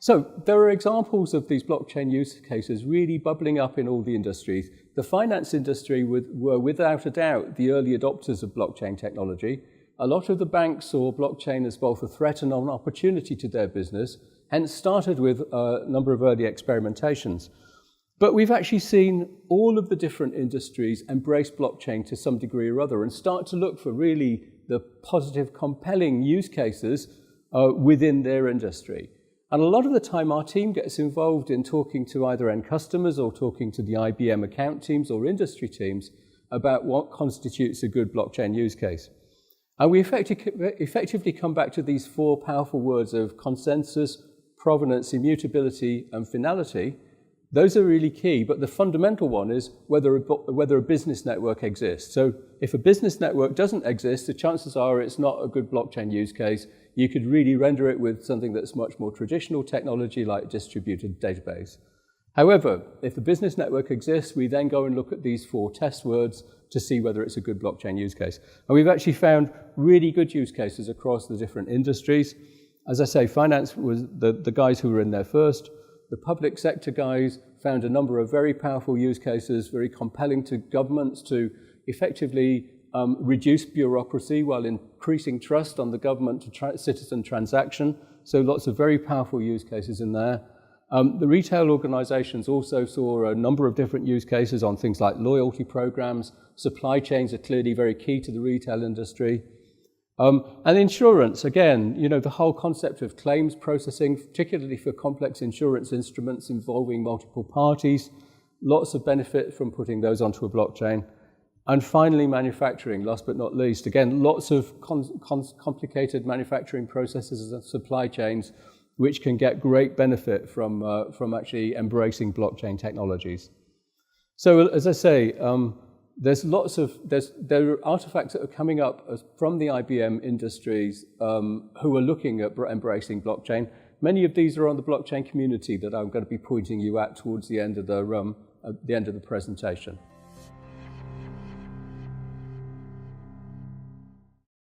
So there are examples of these blockchain use cases really bubbling up in all the industries. The finance industry were without a doubt the early adopters of blockchain technology. A lot of the banks saw blockchain as both a threat and an opportunity to their business, hence started with a number of early experimentations. But we've actually seen all of the different industries embrace blockchain to some degree or other and start to look for really the positive, compelling use cases within their industry. And a lot of the time our team gets involved in talking to either end customers or talking to the IBM account teams or industry teams about what constitutes a good blockchain use case. And we effectively come back to these four powerful words of consensus, provenance, immutability, and finality. Those are really key, but the fundamental one is whether a business network exists. So if a business network doesn't exist, the chances are it's not a good blockchain use case. You could really render it with something that's much more traditional technology like distributed database. However, if the business network exists, we then go and look at these four test words to see whether it's a good blockchain use case. And we've actually found really good use cases across the different industries. As I say, finance was the guys who were in there first. The public sector guys found a number of very powerful use cases, very compelling to governments to effectively reduce bureaucracy while increasing trust on the government to citizen transaction. So lots of very powerful use cases in there. The retail organizations also saw a number of different use cases on things like loyalty programs. Supply chains are clearly very key to the retail industry. And insurance, again, you know, the whole concept of claims processing, particularly for complex insurance instruments involving multiple parties, lots of benefit from putting those onto a blockchain. And finally, manufacturing, last but not least, again, lots of complicated manufacturing processes and supply chains which can get great benefit from actually embracing blockchain technologies. So as I say, there are artifacts that are coming up from the IBM industries who are looking at embracing blockchain. Many of these are on the blockchain community that I'm going to be pointing you at towards the end of the presentation.